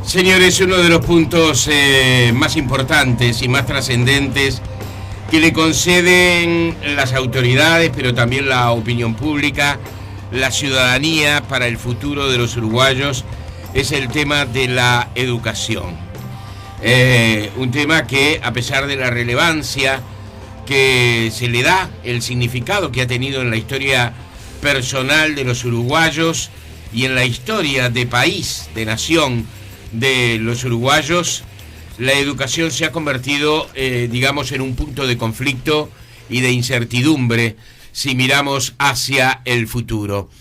Señores, uno de los puntos más importantes y más trascendentes que le conceden las autoridades, pero también la opinión pública, la ciudadanía para el futuro de los uruguayos, es el tema de la educación. Un tema que, a pesar de la relevancia que se le da, el significado que ha tenido en la historia personal de los uruguayos y en la historia de país, de nación de los uruguayos, la educación se ha convertido, digamos, en un punto de conflicto y de incertidumbre si miramos hacia el futuro.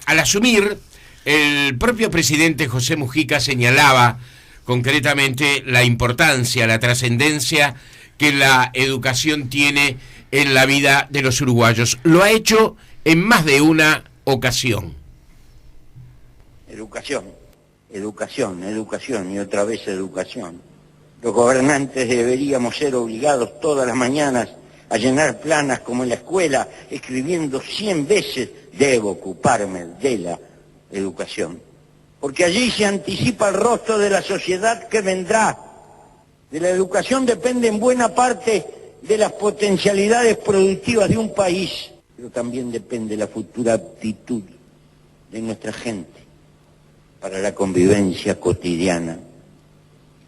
Al asumir, el propio presidente José Mujica señalaba concretamente la importancia, la trascendencia que la educación tiene en la vida de los uruguayos. Lo ha hecho en más de una ocasión. Educación, educación, educación y otra vez educación. Los gobernantes deberíamos ser obligados todas las mañanas a llenar planas como en la escuela, escribiendo 100 veces, debo ocuparme de la educación. Porque allí se anticipa el rostro de la sociedad que vendrá. De la educación depende en buena parte de las potencialidades productivas de un país, pero también depende la futura aptitud de nuestra gente para la convivencia cotidiana.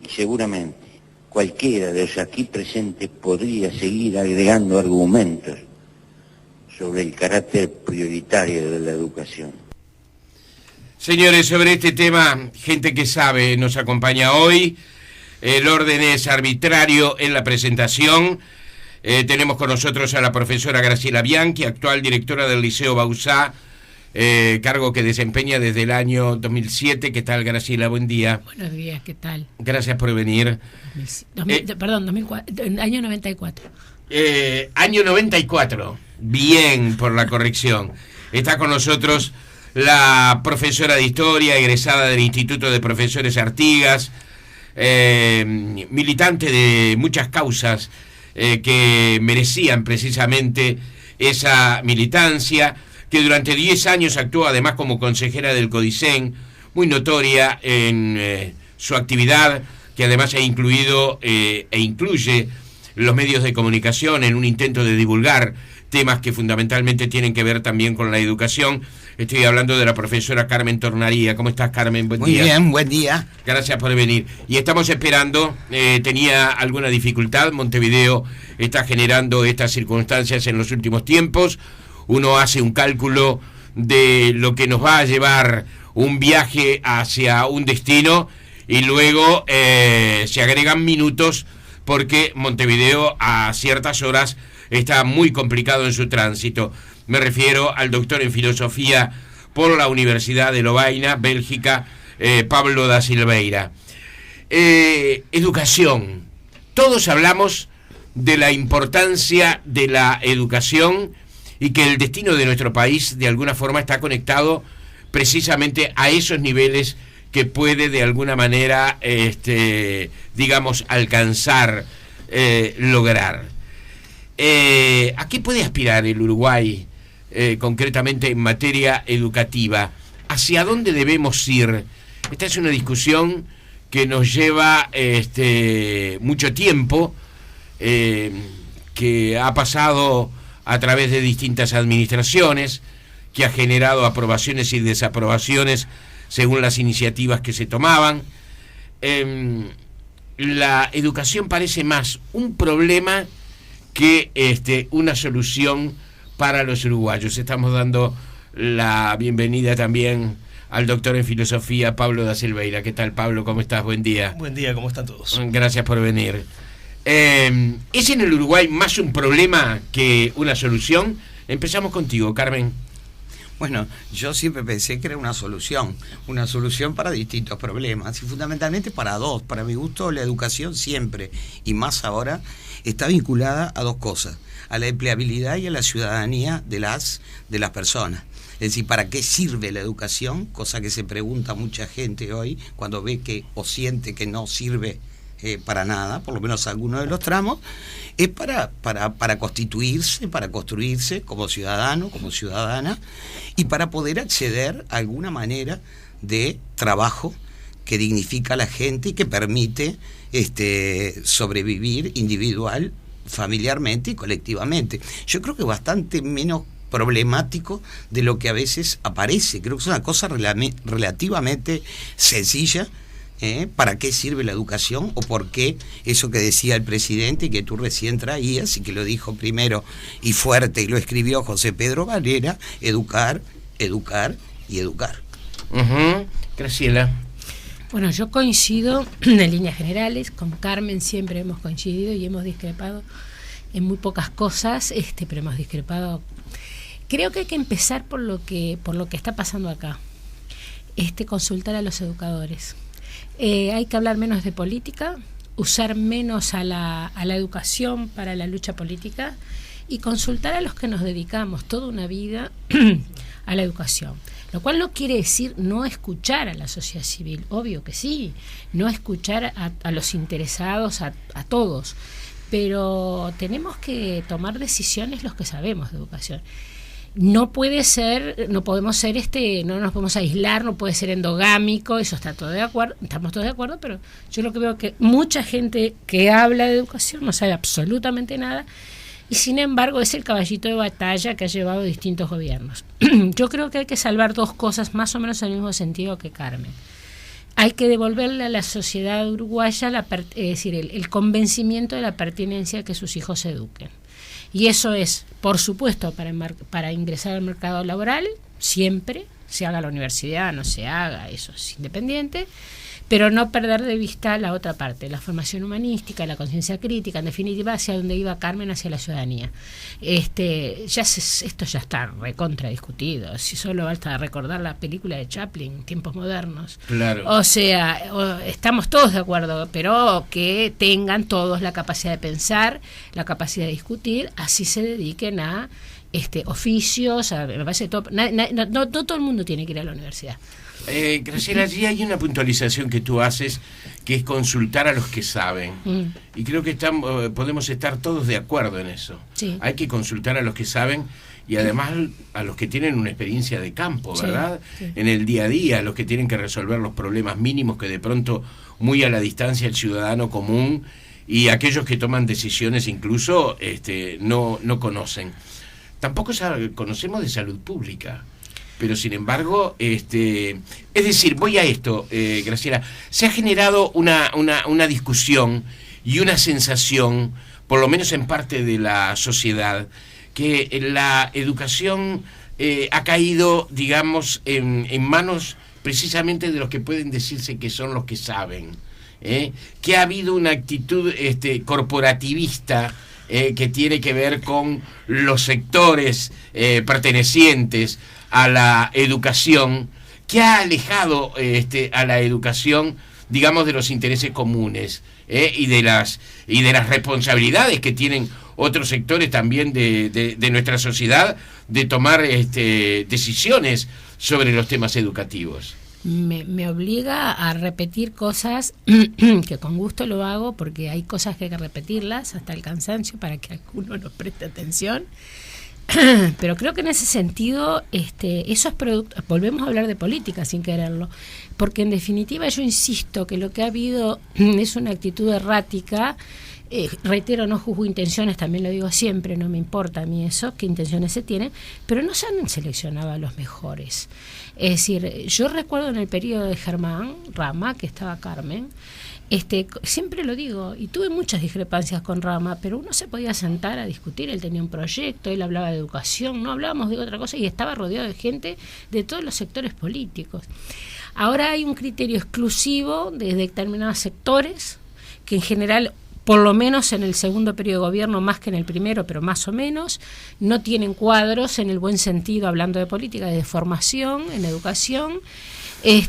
Y seguramente cualquiera de los aquí presentes podría seguir agregando argumentos sobre el carácter prioritario de la educación. Señores, sobre este tema, gente que sabe nos acompaña hoy. El orden es arbitrario en la presentación. Tenemos con nosotros a la profesora Graciela Bianchi, actual directora del Liceo Bauzá, cargo que desempeña desde el año 2007. ¿Qué tal, Graciela? Buen día. Buenos días, ¿qué tal? Gracias por venir. 2004, año 94. Año 94. Bien, por la corrección. Está con nosotros la profesora de Historia, egresada del Instituto de Profesores Artigas, militante de muchas causas que merecían precisamente esa militancia, que durante 10 años actuó además como consejera del CODICEN, muy notoria en su actividad, que además ha incluido e incluye los medios de comunicación en un intento de divulgar temas que fundamentalmente tienen que ver también con la educación. Estoy hablando de la profesora Carmen Tornaría. ¿Cómo estás, Carmen? Buen día. Muy bien, buen día. Gracias por venir. Y estamos esperando, tenía alguna dificultad, Montevideo está generando estas circunstancias en los últimos tiempos. Uno hace un cálculo de lo que nos va a llevar un viaje hacia un destino y luego se agregan minutos porque Montevideo a ciertas horas está muy complicado en su tránsito. Me refiero al doctor en filosofía por la Universidad de Lovaina, Bélgica, Pablo da Silveira. Educación. Todos hablamos de la importancia de la educación y que el destino de nuestro país de alguna forma está conectado precisamente a esos niveles que puede de alguna manera, digamos, alcanzar, lograr. ¿A qué puede aspirar el Uruguay, concretamente en materia educativa? ¿Hacia dónde debemos ir? Esta es una discusión que nos lleva mucho tiempo, que ha pasado a través de distintas administraciones, que ha generado aprobaciones y desaprobaciones según las iniciativas que se tomaban. La educación parece más un problema que una solución para los uruguayos. Estamos dando la bienvenida también al doctor en filosofía Pablo da Silveira. ¿Qué tal, Pablo? ¿Cómo estás? Buen día. Buen día, ¿cómo están todos? Gracias por venir. ¿Es en el Uruguay más un problema que una solución? Empezamos contigo, Carmen. Bueno, yo siempre pensé que era una solución para distintos problemas y fundamentalmente para dos. Para mi gusto, la educación siempre, y más ahora, está vinculada a dos cosas: a la empleabilidad y a la ciudadanía de las personas. Es decir, ¿para qué sirve la educación? Cosa que se pregunta mucha gente hoy cuando ve que o siente que no sirve para nada, por lo menos algunos de los tramos. Es para constituirse, para construirse como ciudadano, como ciudadana, y para poder acceder a alguna manera de trabajo que dignifica a la gente y que permite sobrevivir individual, familiarmente y colectivamente. Yo creo que bastante menos problemático de lo que a veces aparece. Creo que es una cosa relativamente sencilla. ¿Para qué sirve la educación? O por qué eso que decía el presidente y que tú recién traías y que lo dijo primero y fuerte y lo escribió José Pedro Valera: educar, educar y educar. Graciela. Bueno, yo coincido en líneas generales, con Carmen siempre hemos coincidido y hemos discrepado en muy pocas cosas, pero hemos discrepado. Creo que hay que empezar por lo que está pasando acá, consultar a los educadores. Hay que hablar menos de política, usar menos a la educación para la lucha política y consultar a los que nos dedicamos toda una vida a la educación. Lo cual no quiere decir no escuchar a la sociedad civil, obvio que sí, no escuchar a los interesados, a todos, pero tenemos que tomar decisiones los que sabemos de educación. No puede ser, no podemos ser no nos podemos aislar, no puede ser endogámico, eso estamos todos de acuerdo, pero yo lo que veo que mucha gente que habla de educación no sabe absolutamente nada y sin embargo es el caballito de batalla que ha llevado distintos gobiernos. Yo creo que hay que salvar dos cosas más o menos en el mismo sentido que Carmen. Hay que devolverle a la sociedad uruguaya el convencimiento de la pertinencia de que sus hijos se eduquen. Y eso es, por supuesto, para ingresar al mercado laboral, siempre, se haga la universidad, no se haga, eso es independiente, pero no perder de vista la otra parte, la formación humanística, la conciencia crítica, en definitiva, hacia donde iba Carmen, hacia la ciudadanía. Esto ya está recontra discutido, si solo basta recordar la película de Chaplin, Tiempos Modernos. Claro. O sea, estamos todos de acuerdo, pero que tengan todos la capacidad de pensar, la capacidad de discutir, así se dediquen a oficios, me parece todo, no todo el mundo tiene que ir a la universidad. Graciela, allí hay una puntualización que tú haces, que es consultar a los que saben. Y creo que podemos estar todos de acuerdo en eso. Sí. Hay que consultar a los que saben y además a los que tienen una experiencia de campo, ¿verdad? Sí. En el día a día, a los que tienen que resolver los problemas mínimos que de pronto muy a la distancia el ciudadano común y aquellos que toman decisiones incluso no conocen. Tampoco conocemos de salud pública. Pero sin embargo, es decir, voy a esto, Graciela, se ha generado una discusión y una sensación, por lo menos en parte de la sociedad, que la educación ha caído, digamos, en manos precisamente de los que pueden decirse que son los que saben, que ha habido una actitud corporativista, que tiene que ver con los sectores pertenecientes a la educación, que ha alejado a la educación, digamos, de los intereses comunes y de las responsabilidades que tienen otros sectores también de nuestra sociedad de tomar decisiones sobre los temas educativos. Me obliga a repetir cosas que con gusto lo hago, porque hay cosas que hay que repetirlas hasta el cansancio para que alguno nos preste atención. Pero creo que en ese sentido esos productos, volvemos a hablar de política sin quererlo, porque en definitiva yo insisto que lo que ha habido es una actitud errática. Reitero, no juzgo intenciones, también lo digo siempre, no me importa a mí eso, qué intenciones se tienen, pero no se han seleccionado a los mejores. Es decir, yo recuerdo en el periodo de Germán Rama, que estaba Carmen, siempre lo digo, y tuve muchas discrepancias con Rama, pero uno se podía sentar a discutir, él tenía un proyecto, él hablaba de educación, no hablábamos de otra cosa y estaba rodeado de gente de todos los sectores políticos. Ahora hay un criterio exclusivo de determinados sectores, que en general, por lo menos en el segundo periodo de gobierno, más que en el primero, pero más o menos, no tienen cuadros en el buen sentido, hablando de política, de formación, en educación,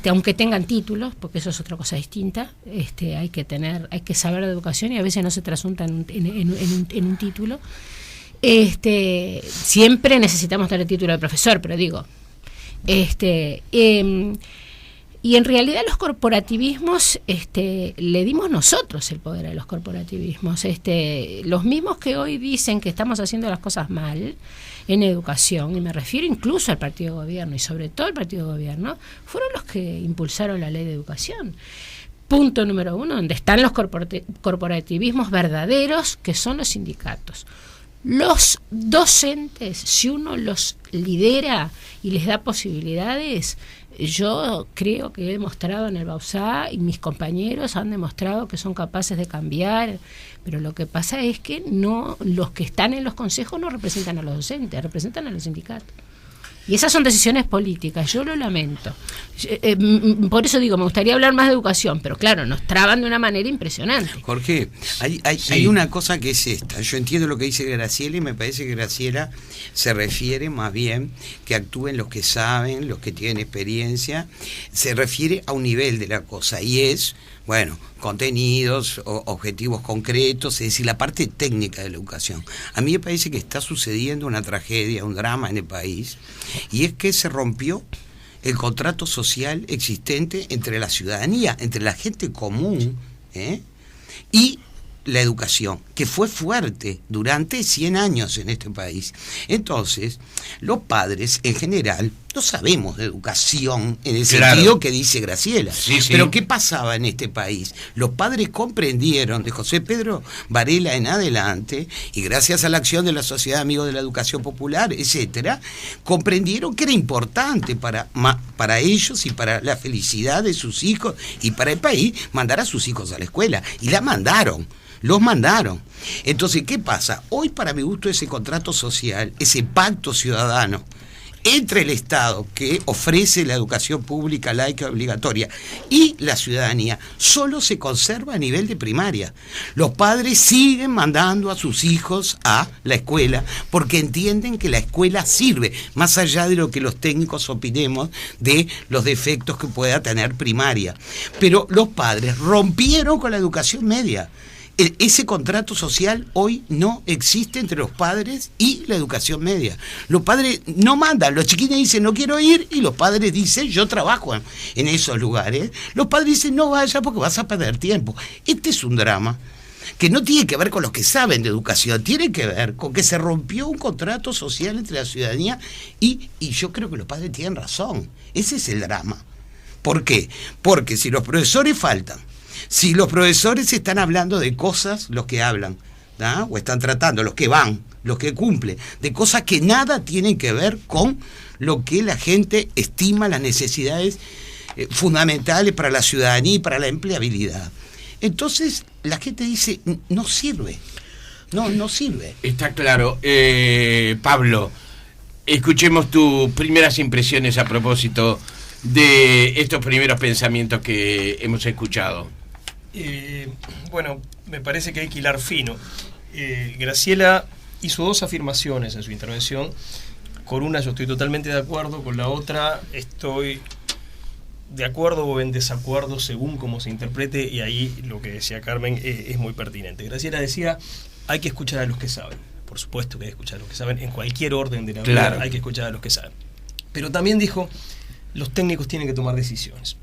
aunque tengan títulos, porque eso es otra cosa distinta, hay que saber de educación y a veces no se trasunta en un título. Siempre necesitamos tener el título de profesor, pero digo, y Y en realidad los corporativismos, le dimos nosotros el poder a los corporativismos. Los mismos que hoy dicen que estamos haciendo las cosas mal en educación, y me refiero incluso al partido de gobierno, y sobre todo al partido de gobierno, fueron los que impulsaron la ley de educación. Punto número 1, donde están los corporativismos verdaderos, que son los sindicatos. Los docentes, si uno los lidera y les da posibilidades, yo creo que he demostrado en el Bauzá, y mis compañeros han demostrado que son capaces de cambiar, pero lo que pasa es que no, los que están en los consejos no representan a los docentes, representan a los sindicatos. Y esas son decisiones políticas, yo lo lamento. Por eso digo, me gustaría hablar más de educación, pero claro, nos traban de una manera impresionante. Jorge, hay una cosa que es esta. Yo entiendo lo que dice Graciela, y me parece que Graciela se refiere más bien que actúen los que saben, los que tienen experiencia. Se refiere a un nivel de la cosa, y es, bueno, contenidos, objetivos concretos, es decir, la parte técnica de la educación. A mí me parece que está sucediendo una tragedia, un drama en el país, y es que se rompió el contrato social existente entre la ciudadanía, entre la gente común, y la educación, que fue fuerte durante 100 años en este país. Entonces, los padres en general no sabemos de educación en el sentido que dice Graciela. Sí. Pero ¿qué pasaba en este país? Los padres comprendieron, de José Pedro Varela en adelante, y gracias a la acción de la Sociedad de Amigos de la Educación Popular, etcétera, comprendieron que era importante para ellos y para la felicidad de sus hijos y para el país mandar a sus hijos a la escuela. Y la mandaron. Los mandaron. Entonces, ¿qué pasa? Hoy, para mi gusto, ese contrato social, ese pacto ciudadano entre el Estado, que ofrece la educación pública, laica, obligatoria, y la ciudadanía, solo se conserva a nivel de primaria. Los padres siguen mandando a sus hijos a la escuela porque entienden que la escuela sirve, más allá de lo que los técnicos opinemos de los defectos que pueda tener primaria. Pero los padres rompieron con la educación media. Ese contrato social hoy no existe entre los padres y la educación media. Los padres no mandan, los chiquines dicen no quiero ir, y los padres dicen yo trabajo en esos lugares. Los padres dicen no vaya porque vas a perder tiempo. Este es un drama que no tiene que ver con los que saben de educación, tiene que ver con que se rompió un contrato social entre la ciudadanía y yo creo que los padres tienen razón. Ese es el drama. ¿Por qué? Porque si los profesores faltan, si los profesores están hablando de cosas, los que hablan, ¿no? O están tratando, los que van, los que cumplen, de cosas que nada tienen que ver con lo que la gente estima las necesidades fundamentales para la ciudadanía y para la empleabilidad. Entonces, la gente dice, no sirve, no sirve. Está claro. Pablo, escuchemos tus primeras impresiones a propósito de estos primeros pensamientos que hemos escuchado. Bueno, me parece que hay que hilar fino. Graciela hizo dos afirmaciones en su intervención. Con una yo estoy totalmente de acuerdo, con la otra estoy de acuerdo o en desacuerdo según cómo se interprete, y ahí lo que decía Carmen es muy pertinente. Graciela decía, hay que escuchar a los que saben. Por supuesto que hay que escuchar a los que saben, en cualquier orden de la vida hay que escuchar a los que saben. Pero también dijo, los técnicos tienen que tomar decisiones.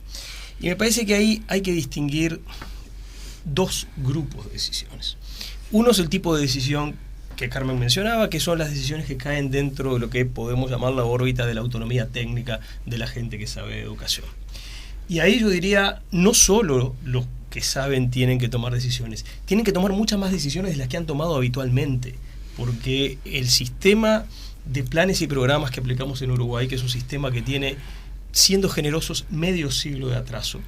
Y me parece que ahí hay que distinguir dos grupos de decisiones. Uno es el tipo de decisión que Carmen mencionaba, que son las decisiones que caen dentro de lo que podemos llamar la órbita de la autonomía técnica de la gente que sabe de educación. Y ahí yo diría, no solo los que saben tienen que tomar decisiones, tienen que tomar muchas más decisiones de las que han tomado habitualmente, porque el sistema de planes y programas que aplicamos en Uruguay, que es un sistema que tiene, siendo generosos, medio siglo de atraso,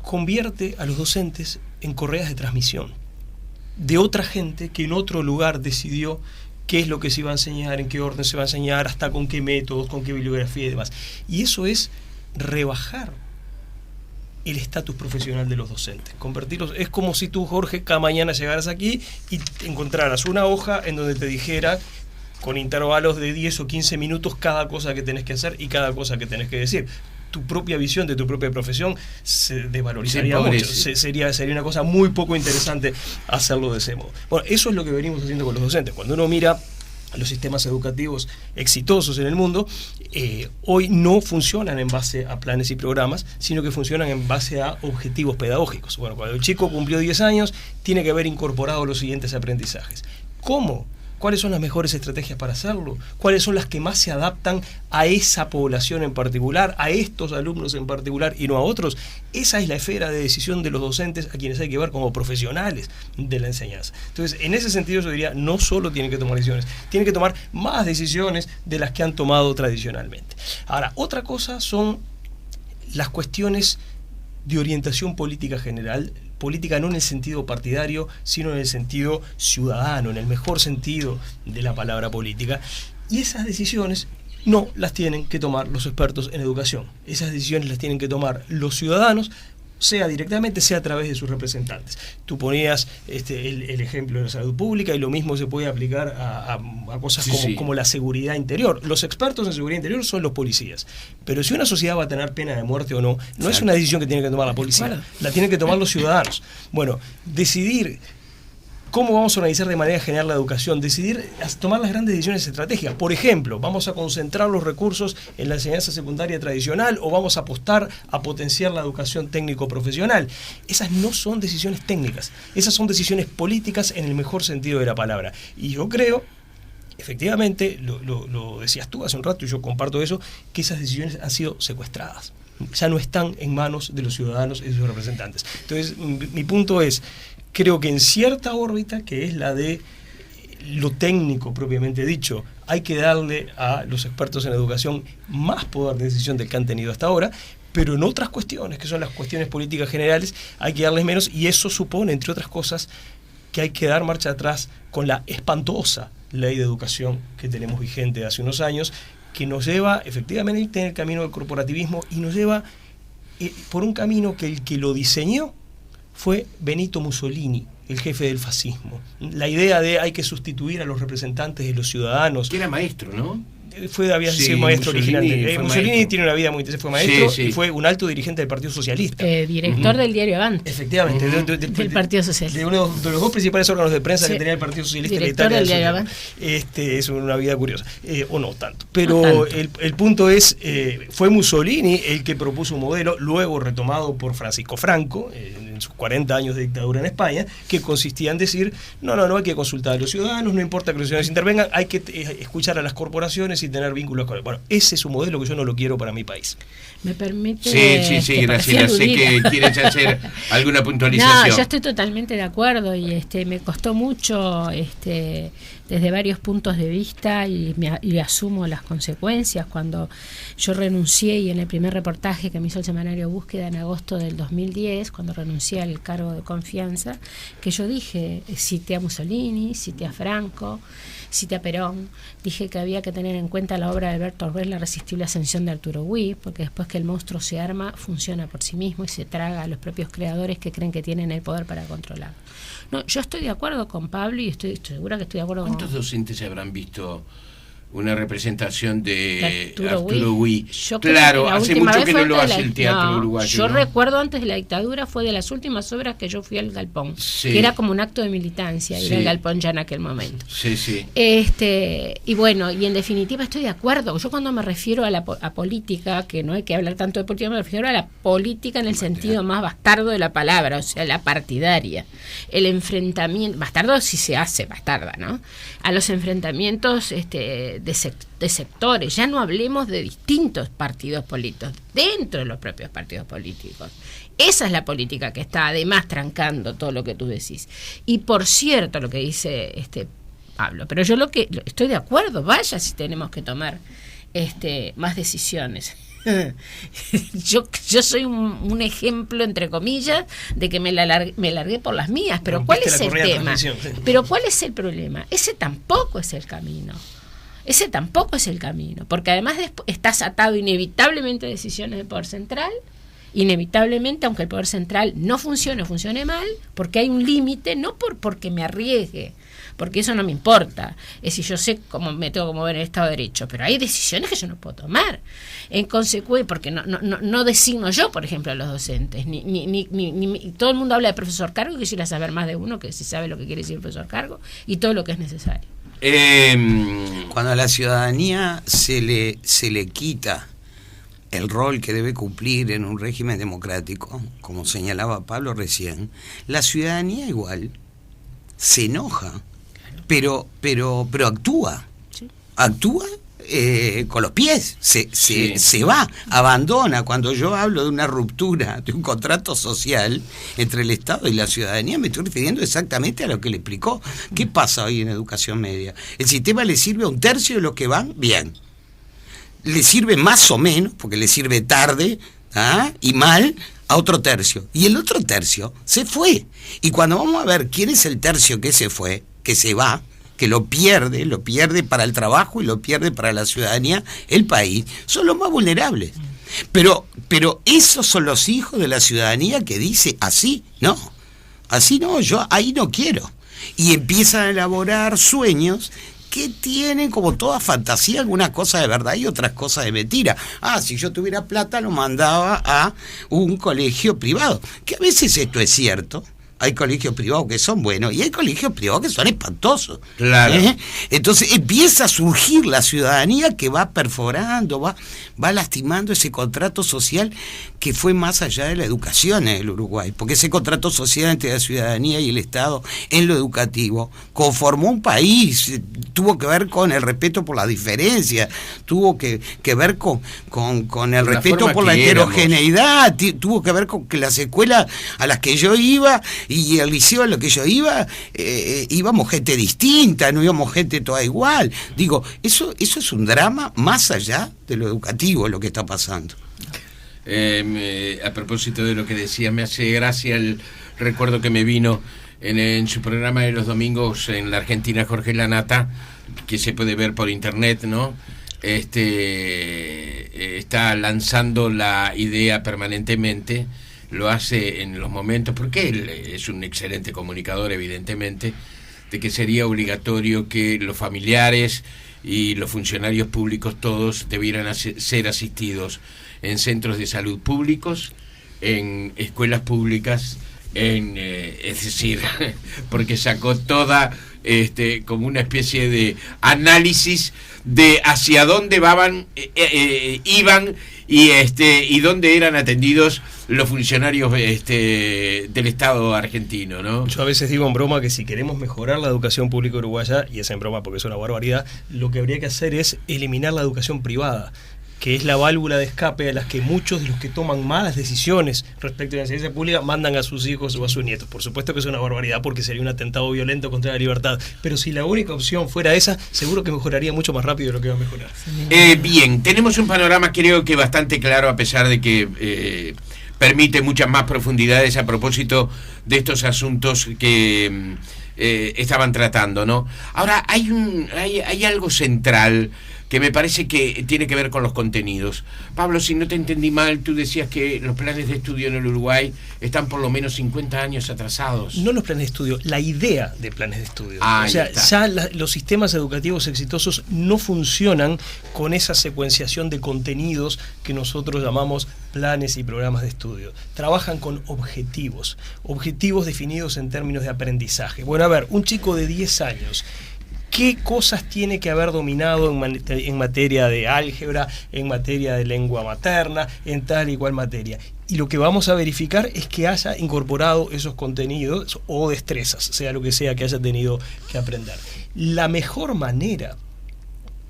convierte a los docentes en correas de transmisión de otra gente que en otro lugar decidió qué es lo que se iba a enseñar, en qué orden se va a enseñar, hasta con qué métodos, con qué bibliografía y demás. Y eso es rebajar el estatus profesional de los docentes, convertirlos. Es como si tú, Jorge, cada mañana llegaras aquí y encontraras una hoja en donde te dijera con intervalos de 10 o 15 minutos cada cosa que tenés que hacer y cada cosa que tenés que decir. Tu propia visión de tu propia profesión se desvalorizaría mucho. Sería una cosa muy poco interesante hacerlo de ese modo. Bueno, eso es lo que venimos haciendo con los docentes. Cuando uno mira los sistemas educativos exitosos en el mundo, hoy no funcionan en base a planes y programas, sino que funcionan en base a objetivos pedagógicos. Bueno, cuando el chico cumplió 10 años, tiene que haber incorporado los siguientes aprendizajes. ¿Cómo? ¿Cuáles son las mejores estrategias para hacerlo? ¿Cuáles son las que más se adaptan a esa población en particular, a estos alumnos en particular y no a otros? Esa es la esfera de decisión de los docentes, a quienes hay que ver como profesionales de la enseñanza. Entonces, en ese sentido yo diría, no solo tienen que tomar decisiones, tienen que tomar más decisiones de las que han tomado tradicionalmente. Ahora, otra cosa son las cuestiones de orientación política general, política no en el sentido partidario, sino en el sentido ciudadano, en el mejor sentido de la palabra política. Y esas decisiones no las tienen que tomar los expertos en educación. Esas decisiones las tienen que tomar los ciudadanos, sea directamente, sea a través de sus representantes. Tú ponías el ejemplo de la salud pública, y lo mismo se puede aplicar a cosas como la seguridad interior. Los expertos en seguridad interior son los policías. Pero si una sociedad va a tener pena de muerte o no, no es una decisión que tiene que tomar la policía, la tienen que tomar los ciudadanos. Bueno, decidir cómo vamos a organizar de manera general la educación, decidir tomar las grandes decisiones estratégicas. Por ejemplo, ¿vamos a concentrar los recursos en la enseñanza secundaria tradicional o vamos a apostar a potenciar la educación técnico-profesional? Esas no son decisiones técnicas, esas son decisiones políticas en el mejor sentido de la palabra. Y yo creo, efectivamente, lo decías tú hace un rato y yo comparto eso, que esas decisiones han sido secuestradas. Ya no están en manos de los ciudadanos y de sus representantes. Entonces, mi punto es, creo que en cierta órbita, que es la de lo técnico propiamente dicho, hay que darle a los expertos en educación más poder de decisión del que han tenido hasta ahora, pero en otras cuestiones, que son las cuestiones políticas generales, hay que darles menos, y eso supone, entre otras cosas, que hay que dar marcha atrás con la espantosa ley de educación que tenemos vigente de hace unos años, que nos lleva efectivamente en el camino del corporativismo y nos lleva por un camino que el que lo diseñó fue Benito Mussolini, el jefe del fascismo. La idea de hay que sustituir a los representantes de los ciudadanos. Que era maestro, ¿no? Había sido maestro originalmente. Mussolini maestro. Tiene una vida muy interesante, fue maestro y fue un alto dirigente del Partido Socialista. Director del diario Avante. Efectivamente, del Partido Socialista. De uno de los dos principales órganos de prensa que tenía el Partido Socialista. Director del diario Avante. Es una vida curiosa, o no tanto. Pero no tanto. El punto es, fue Mussolini el que propuso un modelo, luego retomado por Francisco Franco, en sus 40 años de dictadura en España, que consistía en decir, no hay que consultar a los ciudadanos, no importa que los ciudadanos intervengan, hay que escuchar a las corporaciones y tener vínculos con él. Bueno, ese es un modelo que yo no lo quiero para mi país. ¿Me permite? Sí, Graciela, sé que quieres hacer alguna puntualización. No, yo estoy totalmente de acuerdo y me costó mucho desde varios puntos de vista y asumo las consecuencias. Cuando yo renuncié, y en el primer reportaje que me hizo el semanario Búsqueda en agosto del 2010, cuando renuncié al cargo de confianza, que yo dije, cité a Mussolini, cité a Franco, cité a Perón, dije que había que tener en cuenta la obra de Alberto Orbés, La resistible ascensión de Arturo Huy, porque después que el monstruo se arma, funciona por sí mismo y se traga a los propios creadores que creen que tienen el poder para controlarlo. No, yo estoy de acuerdo con Pablo y estoy segura que estoy de acuerdo con... ¿Cuántos docentes habrán visto una representación de Arturo Huy? Claro, hace mucho que no lo hace el teatro uruguayo. Yo recuerdo antes de la dictadura, fue de las últimas obras que yo fui al Galpón, que era como un acto de militancia, ir al Galpón ya en aquel momento. Sí. Y bueno, y en definitiva estoy de acuerdo. Yo cuando me refiero a política, que no hay que hablar tanto de política, me refiero a la política en el sentido más bastardo de la palabra, o sea, la partidaria. El enfrentamiento, bastardo si se hace bastarda, ¿no? A los enfrentamientos de sectores, ya no hablemos de distintos partidos políticos, dentro de los propios partidos políticos. Esa es la política que está además trancando todo lo que tú decís. Y por cierto, lo que dice Pablo, pero yo estoy de acuerdo, vaya si tenemos que tomar más decisiones. Yo soy un ejemplo, entre comillas, de que me largué por las mías, pero ¿cuál es el tema? Pero ¿cuál es el problema? Ese tampoco es el camino. Porque además estás atado inevitablemente a decisiones del Poder Central, inevitablemente, aunque el Poder Central no funcione mal, porque hay un límite, no porque me arriesgue, porque eso no me importa, es si yo sé cómo me tengo que mover en el Estado de Derecho, pero hay decisiones que yo no puedo tomar, en consecuencia, porque no designo yo, por ejemplo, a los docentes, ni todo el mundo habla de profesor cargo, y quisiera saber más de uno que si sabe lo que quiere decir profesor cargo, y todo lo que es necesario. Cuando a la ciudadanía se le quita el rol que debe cumplir en un régimen democrático, como señalaba Pablo recién, la ciudadanía igual se enoja, pero actúa. Sí. Actúa con los pies, se va, abandona. Cuando yo hablo de una ruptura, de un contrato social entre el Estado y la ciudadanía, me estoy refiriendo exactamente a lo que le explicó. ¿Qué pasa hoy en educación media? El sistema le sirve a un tercio de los que van bien. Le sirve más o menos, porque le sirve tarde y mal a otro tercio. Y el otro tercio se fue. Y cuando vamos a ver quién es el tercio que se fue, que se va, que lo pierde para el trabajo y lo pierde para la ciudadanía, el país, son los más vulnerables. Pero esos son los hijos de la ciudadanía que dice así no, yo ahí no quiero. Y empiezan a elaborar sueños que tienen como toda fantasía algunas cosas de verdad y otras cosas de mentira. Si yo tuviera plata lo mandaba a un colegio privado, que a veces esto es cierto. Hay colegios privados que son buenos y hay colegios privados que son espantosos. Claro. Entonces empieza a surgir la ciudadanía que va perforando, va lastimando ese contrato social que fue más allá de la educación en el Uruguay, porque ese contrato social entre la ciudadanía y el Estado en lo educativo conformó un país, tuvo que ver con el respeto por la diferencia, tuvo que ver con el respeto por la heterogeneidad, tuvo que ver con que las escuelas a las que yo iba y el liceo a lo que yo iba, íbamos gente distinta, no íbamos gente toda igual. Digo, eso es un drama más allá de lo educativo, lo que está pasando. A propósito de lo que decía, me hace gracia el recuerdo que me vino en su programa de los domingos en la Argentina, Jorge Lanata, que se puede ver por internet, ¿no? Está lanzando la idea permanentemente, lo hace en los momentos, porque él es un excelente comunicador, evidentemente, de que sería obligatorio que los familiares y los funcionarios públicos todos debieran ser asistidos en centros de salud públicos, en escuelas públicas, es decir, porque sacó toda como una especie de análisis de hacia dónde iban y dónde eran atendidos los funcionarios del Estado argentino, ¿no? Yo a veces digo en broma que si queremos mejorar la educación pública uruguaya, y es en broma porque es una barbaridad, lo que habría que hacer es eliminar la educación privada, que es la válvula de escape a las que muchos de los que toman malas decisiones respecto a la enseñanza pública mandan a sus hijos o a sus nietos. Por supuesto que es una barbaridad porque sería un atentado violento contra la libertad, pero si la única opción fuera esa, seguro que mejoraría mucho más rápido de lo que va a mejorar. Bien, tenemos un panorama creo que bastante claro, a pesar de que permite muchas más profundidades a propósito de estos asuntos que estaban tratando, ¿no? Ahora, hay algo central que me parece que tiene que ver con los contenidos. Pablo, si no te entendí mal, tú decías que los planes de estudio en el Uruguay están por lo menos 50 años atrasados. No los planes de estudio, la idea de planes de estudio. O sea, ya los sistemas educativos exitosos no funcionan con esa secuenciación de contenidos que nosotros llamamos planes y programas de estudio. Trabajan con objetivos definidos en términos de aprendizaje. Bueno, a ver, un chico de 10 años, ¿qué cosas tiene que haber dominado en materia de álgebra, en materia de lengua materna, en tal y cual materia? Y lo que vamos a verificar es que haya incorporado esos contenidos o destrezas, sea lo que sea que haya tenido que aprender. La mejor manera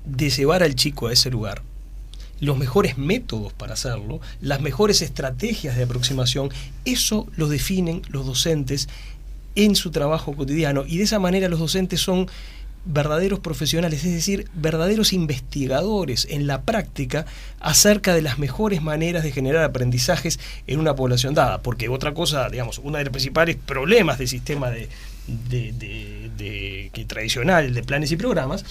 de llevar al chico a ese lugar, los mejores métodos para hacerlo, las mejores estrategias de aproximación, eso lo definen los docentes en su trabajo cotidiano, y de esa manera los docentes son verdaderos profesionales, es decir, verdaderos investigadores en la práctica acerca de las mejores maneras de generar aprendizajes en una población dada, porque otra cosa, digamos, uno de los principales problemas del sistema tradicional de planes y programas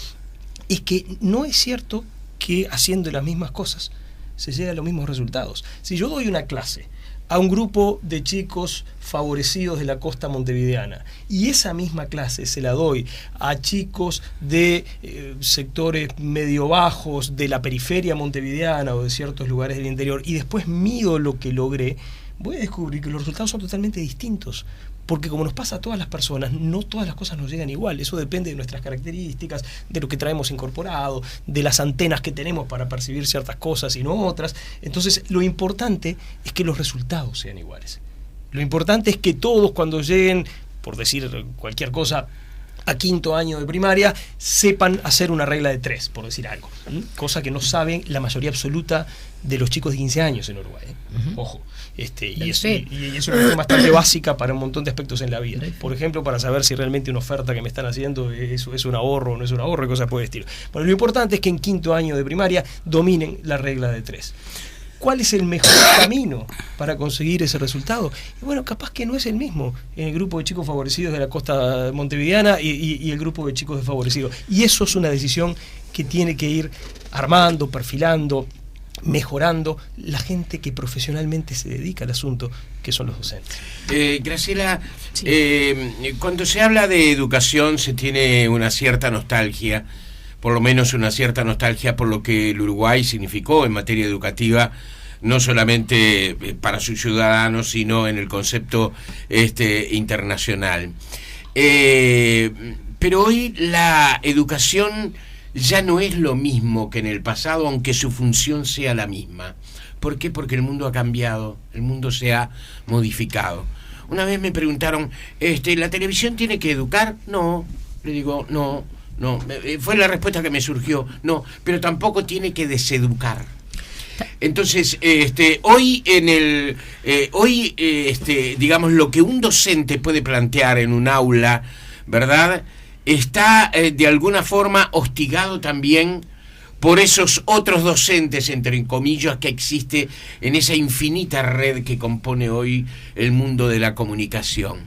es que no es cierto que haciendo las mismas cosas se llega a los mismos resultados. Si yo doy una clase a un grupo de chicos favorecidos de la costa montevideana y esa misma clase se la doy a chicos de sectores medio bajos de la periferia montevideana o de ciertos lugares del interior y después mido lo que logré, voy a descubrir que los resultados son totalmente distintos. Porque como nos pasa a todas las personas, no todas las cosas nos llegan igual. Eso depende de nuestras características, de lo que traemos incorporado, de las antenas que tenemos para percibir ciertas cosas y no otras. Entonces, lo importante es que los resultados sean iguales. Lo importante es que todos, cuando lleguen, por decir cualquier cosa, a 5º año de primaria, sepan hacer una regla de 3, por decir algo. Cosa que no saben la mayoría absoluta de los chicos de 15 años en Uruguay. Ojo. Y es una cuestión bastante básica para un montón de aspectos en la vida. Por ejemplo, para saber si realmente una oferta que me están haciendo es un ahorro o no es un ahorro y cosas por el estilo. Bueno, lo importante es que en 5º año de primaria dominen la regla de 3. ¿Cuál es el mejor camino para conseguir ese resultado? Y bueno, capaz que no es el mismo en el grupo de chicos favorecidos de la costa montevideana y el grupo de chicos desfavorecidos. Y eso es una decisión que tiene que ir armando, perfilando, mejorando la gente que profesionalmente se dedica al asunto, que son los docentes. Graciela, sí. Cuando se habla de educación se tiene una cierta nostalgia, por lo menos una cierta nostalgia por lo que el Uruguay significó en materia educativa, no solamente para sus ciudadanos, sino en el concepto internacional. Pero hoy la educación ya no es lo mismo que en el pasado, aunque su función sea la misma. ¿Por qué? Porque el mundo ha cambiado, el mundo se ha modificado. Una vez me preguntaron, ¿la televisión tiene que educar? No, le digo, no, fue la respuesta que me surgió, no, pero tampoco tiene que deseducar. Entonces, hoy digamos, lo que un docente puede plantear en un aula, ¿verdad?, está de alguna forma hostigado también por esos otros docentes, entre comillas, que existe en esa infinita red que compone hoy el mundo de la comunicación.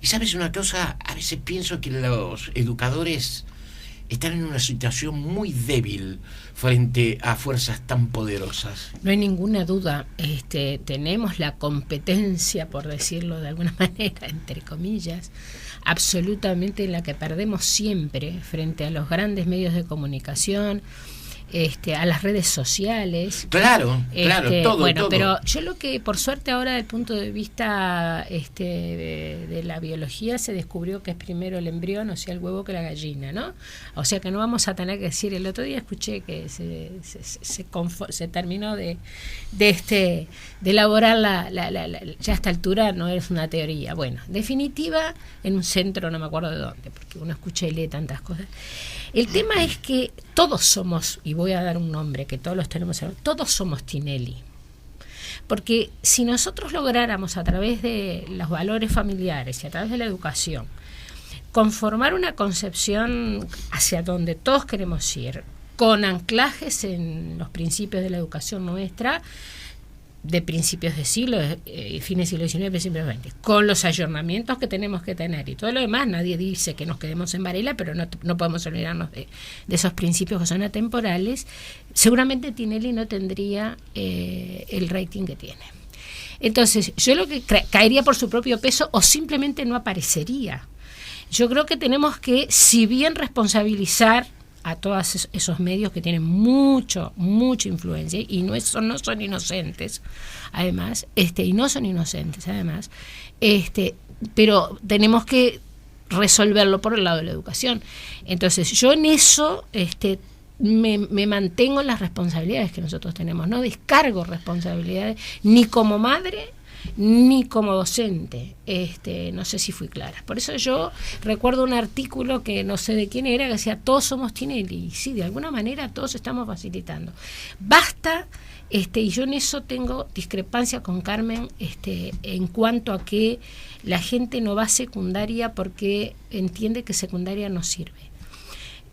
Y sabes una cosa, a veces pienso que los educadores están en una situación muy débil frente a fuerzas tan poderosas. No hay ninguna duda, tenemos la competencia, por decirlo de alguna manera, entre comillas, absolutamente en la que perdemos siempre frente a los grandes medios de comunicación, a las redes sociales. Claro, todo. Bueno, todo. Pero yo lo que, por suerte, ahora desde el punto de vista de la biología, se descubrió que es primero el embrión, o sea, el huevo, que la gallina, ¿no? O sea que no vamos a tener que decir, el otro día escuché que se terminó de elaborar ya a esta altura no es una teoría. Bueno, definitiva, en un centro, no me acuerdo de dónde, porque uno escucha y lee tantas cosas. El tema es que todos somos, y voy a dar un nombre que todos los tenemos, todos somos Tinelli. Porque si nosotros lográramos, a través de los valores familiares y a través de la educación, conformar una concepción hacia donde todos queremos ir, con anclajes en los principios de la educación nuestra, de principios de siglo, fines del siglo XIX, principios del XX, con los ayornamientos que tenemos que tener y todo lo demás. Nadie dice que nos quedemos en Varela, pero no podemos olvidarnos de esos principios que son atemporales. Seguramente Tinelli no tendría el rating que tiene. Entonces, yo lo que caería por su propio peso o simplemente no aparecería. Yo creo que tenemos que, si bien responsabilizar a todos esos medios que tienen mucha influencia y no son inocentes, además, pero tenemos que resolverlo por el lado de la educación. Entonces, yo en eso me mantengo en las responsabilidades que nosotros tenemos, no descargo responsabilidades ni como madre ni como docente. No sé si fui clara. Por eso yo recuerdo un artículo que no sé de quién era, que decía, todos somos Tinelli. Y sí, de alguna manera todos estamos facilitando. Basta, y yo en eso tengo discrepancia con Carmen, en cuanto a que la gente no va a secundaria porque entiende que secundaria no sirve.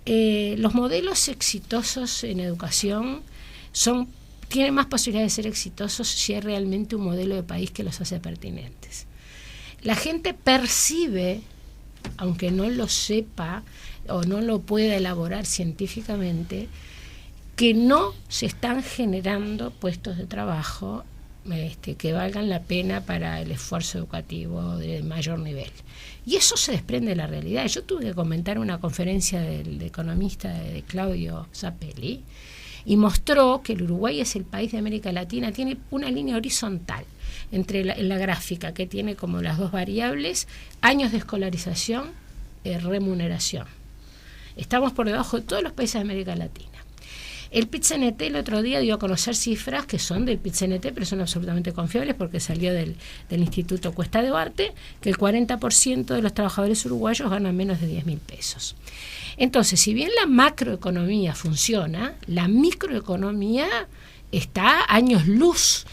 Los modelos exitosos en educación tienen más posibilidades de ser exitosos si hay realmente un modelo de país que los hace pertinentes. La gente percibe, aunque no lo sepa o no lo pueda elaborar científicamente, que no se están generando puestos de trabajo que valgan la pena para el esfuerzo educativo de mayor nivel. Y eso se desprende de la realidad. Yo tuve que comentar una conferencia del economista de Claudio Zappelli, y mostró que el Uruguay es el país de América Latina, tiene una línea horizontal en la gráfica, que tiene como las dos variables, años de escolarización, remuneración. Estamos por debajo de todos los países de América Latina. El PIT-CNT el otro día dio a conocer cifras que son del PIT-CNT, pero son absolutamente confiables porque salió del Instituto Cuesta de Duarte, que el 40% de los trabajadores uruguayos ganan menos de 10.000 pesos. Entonces, si bien la macroeconomía funciona, la microeconomía está a años luz,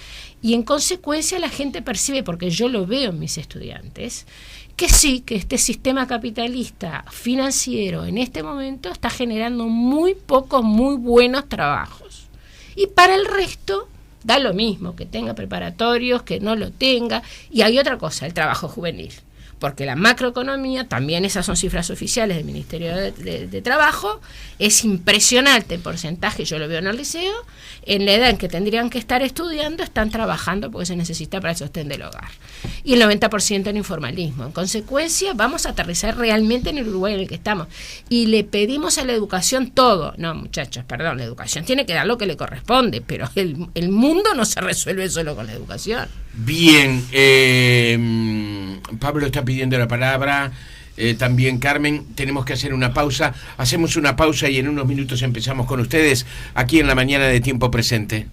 y en consecuencia la gente percibe, porque yo lo veo en mis estudiantes, que sí, que este sistema capitalista financiero en este momento está generando muy pocos, muy buenos trabajos. Y para el resto da lo mismo, que tenga preparatorios, que no lo tenga. Y hay otra cosa, el trabajo juvenil. Porque la macroeconomía, también esas son cifras oficiales del Ministerio de Trabajo, es impresionante el porcentaje, yo lo veo en el liceo, en la edad en que tendrían que estar estudiando, están trabajando porque se necesita para el sostén del hogar. Y el 90% en informalismo. En consecuencia, vamos a aterrizar realmente en el Uruguay en el que estamos. Y le pedimos a la educación todo. No, muchachos, perdón, la educación tiene que dar lo que le corresponde, pero el mundo no se resuelve solo con la educación. Bien, Pablo está pidiendo la palabra, también Carmen. Tenemos que hacer una pausa. Hacemos una pausa y en unos minutos empezamos con ustedes aquí en la mañana de Tiempo Presente.